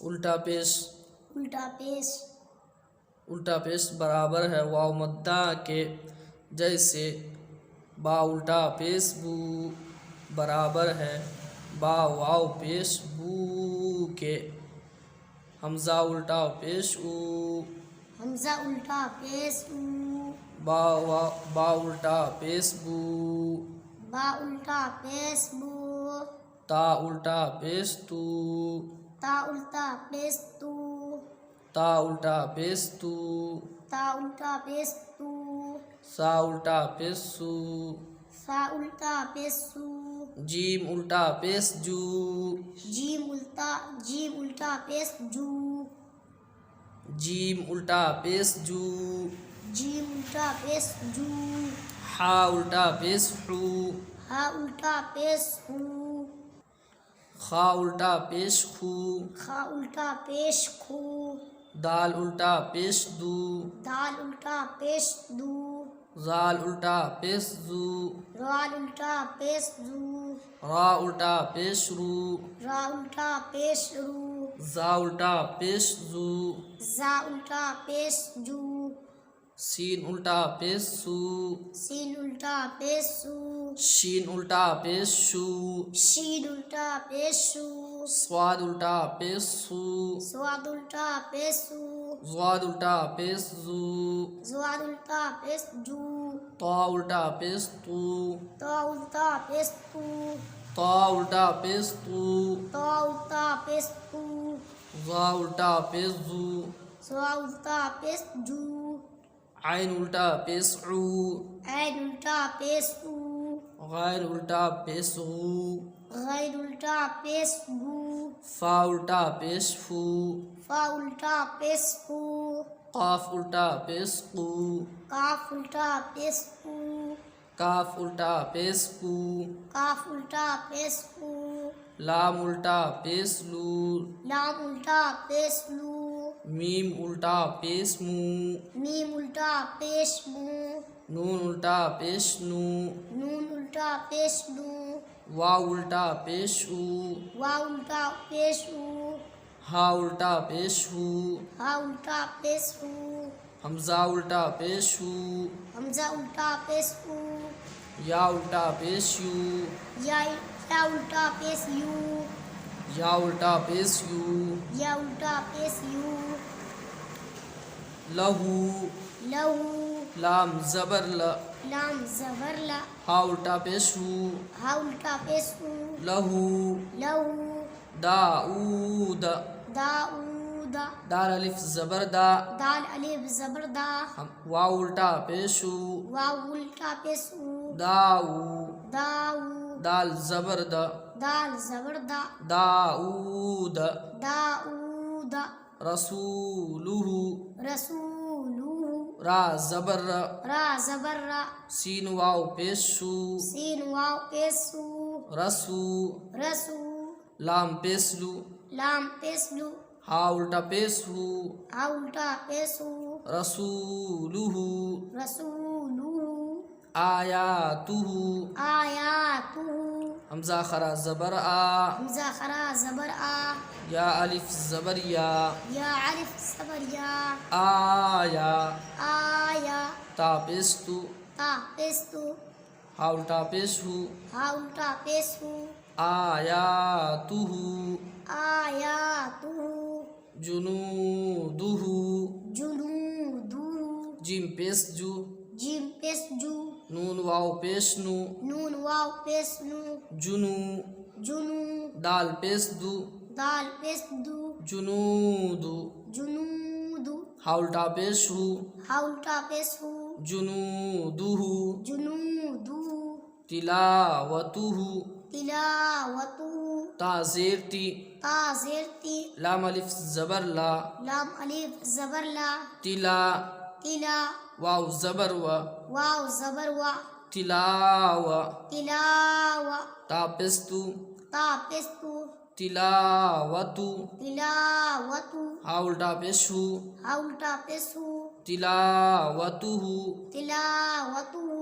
उल्टा पेश। उल्टा पेश। उल्टा पेश बराबर है वाव मद्दा के, जैसे बा उल्टा पेश बू बराबर है बा वाव पेश बू के। हमजा उल्टा पेश ऊ। हमजा उल्टा पेश ऊ। बा उल्टा पेश बू। बा उल्टा पेश बू। ता उल्टा पेश तू। ता उल्टा पेश तू। ता उल्टा पेश तू। ता उल्टा पेश तू। सा उल्टा पेश सू। सा उल्टा पेश सू। जीम उल्टा पेश जू। जीम उल्टा पेश जू। जीम उल्टा पेश जू। जीम उल्टा पेश जू। हा उल्टा पेश हू। हा उल्टा पेश हू। खा उल्टा पेश खू। खा उल्टा पेश खू। दाल उल्टा पेश दू। दाल उल्टा पेश दू। जाल उल्टा पेश जू। राल उल्टा पेश जू। रा उल्टा पेश रू। रा उल्टा पेश रू। जा उल्टा पेश जू। जा उल्टा पेश जू। सीन उल्टा पेश सू। सीन उल्टा पेश सू। शीन उल्टा पेश शू। शीन उल्टा पेश शू। स्वाद उल्टा पेश सू। स्वाद उल्टा पेश सू। ज़्वाद उल्टा पेश जू। ज़्वाद उल्टा पेश जू। ता उल्टा पेश तू। ता उल्टा पेश तू। ता उल्टा पेश तू। ता उल्टा पेश तू। ज़ा उल्टा पेश जू। ज़ा उल्टा पेश जू। आइन उल्टा पेश ऊ। ऐन उल्टा पेश ऊ। गैर उल्टा पेश गू। गैर उल्टा पेश गू। फा उल्टा पेश फू। फा उल्टा पेश फू। काफ उल्टा पेश कू। काफ उल्टा पेश कू। काफ उल्टा पेश कू। काफ उल्टा पेश कू। लाम उल्टा पेश लू। लाम उल्टा पेश लू। मीम उल्टा पेश मू। मीम उल्टा पेश मू। नून उल्टा पेश नू। नून उल्टा पेश नू। वाव उल्टा पेश ऊ। वाव उल्टा पेश ऊ। हा उल्टा पेश हू। हा उल्टा पेश हू। हमजा उल्टा पेश हू। हमजा उल्टा पेश हू। या उल्टा पेश यू। या उल्टा पेश यू। या उल्टा पेश यू। या उल्टा पेश यू। लहू। लहू। लाम जबर ल। लाम जबर ला। हा उल्टा पेश हू। हा उल्टा पेश हू। लहू। लहू। दाऊद। दाऊद। दाल अलिफ जबर दा। दाल अलिफ जबर दा। वाव उल्टा पेश हू। वाव उल्टा पेश हू। दाऊ। दाऊ। दाल जबर द। दाल जबर दा। दाऊद। दाऊद। रसूलुहु। रसूलुहु। रा जबर र। रा जबर रा। सीन वाव पेश शू। सीन वाव पेश सू। रसू। रसू। लाम पेश लू। लाम पेश लू। हा उल्टा पेश हू। हा उल्टा पेश हू। रसूलुहु। रसूलुहु। आयातुहु। आयातुहु। हमजा खरा जबर आ। हमजा खरा जबर आ। या अलिफ जबर या। या अलिफ जबर या। आया। आया। ता पेश तू। ता पेश तू। हा उल्टा पेश हू। हा उल्टा पेश हू। आयातुहु। आयातुहु। जुनूदुहु। जुनूदुहु। जिम पेश जू। जीम पेश जू। नून वाव पेश नू। नून वाव पेश नू। जुनू। जुनू। दाल पेश दू। दाल पेश दू। जुनूदु। जुनूदु। हा उल्टा पेश हू। हा उल्टा पेश हू। जुनूदुहु। जुनूदुहु। तिलावतुहु। तिलावतुहु। ता ज़ेर ती। ता ज़ेर ती। लाम अलिफ जबर ला। लाम अलिफ जबर ला। तिला। तिला। वाव जबर व। वाव जबर वा। तिलाव। तिलावा। ता पेश तू। ता पेश तू। तिलावतु। तिलावतु। हा उल्टा पेश हू। हा उल्टा पेश हू। तिलावतुहु। तिलावतुहु।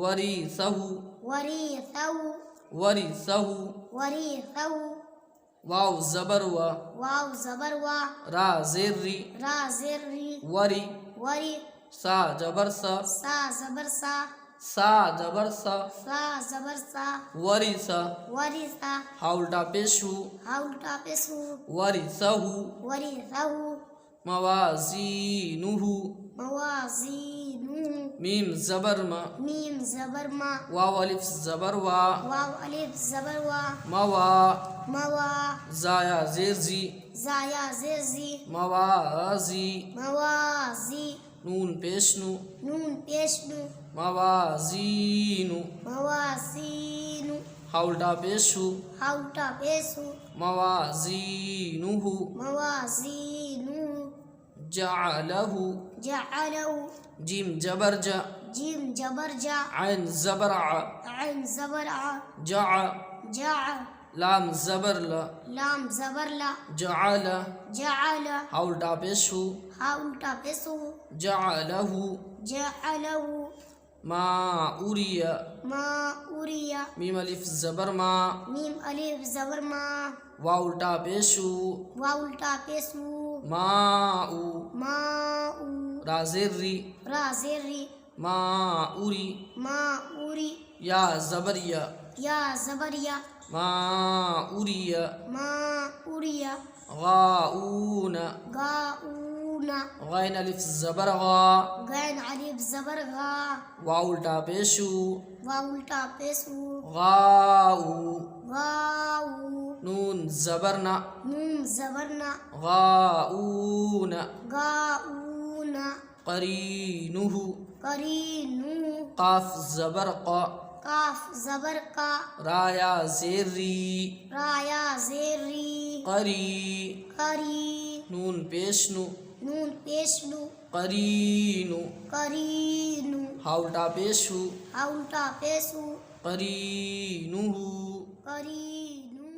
वरीसहु। वरीसहु। वरीसहु। वरीसहु। वाव ज़बर व वाव ज़बर वा रा ज़ेर री रा ज़ेर री वरी वरी सा ज़बर सा सा ज़बर सा सा ज़बर सा सा ज़बर सा वरी सा वरी सा हा उल्टा पेश हु हा उल्टा पेश हु वरी सहु वरी रहु मवाज़ीनुहु मवाज़ीनु मीम ज़बर म मीम ज़बर मा वाव अलिफ ज़बर वा वाव अलिफ ज़बर वा मवा मवा ज़ाया ज़ेर ज़ी ज़ाया ज़ेर ज़ी मवाज़ी मवाज़ी नून पेश नु नून पेश नु मवाज़ीनु मवाज़ीनु हा उल्टा पेश हु हा उल्टा पेश हु मवाज़ीनुहु मवाज़ीनु जअलहु जअलहु जीम जबर ज जीम ज़बर जा ऐन ज़बर आ ऐन ज़बर आ जअ जा लाम ज़बर ल लाम ज़बर ला जअल जअल हा उल्टा पेश हु हा उल्टा पेश हु जअलहु जअलहु मा उरिया मा उरिया मीम अलिफ ज़बर मा मीम अलिफ ज़बर मा वा उल्टा पेश हु वा उल्टा पेश हु माउ मा उ रा ज़ेर री रा ज़ेर री मा उरी मा उरी या ज़बर या या ज़बरिया मा उरिया मा उरिया गाऊन गाऊना गैन अलिफ ज़बर गा गैन अलिफ ज़बर गा वा उल्टा पेश हु वा उल्टा पेश हु गाऊ गाऊ नून ज़बर ना नून ज़बर ना गाऊन गाऊना करीनुहु करीनु काफ ज़बर क़ा काफ ज़बर का राया ज़ेर री राया ज़ेर री करी करी नून पेश नु नून पेश नु करीनु करीनु हा उल्टा पेश हु हा उल्टा पेश हु करीनुहु करीनु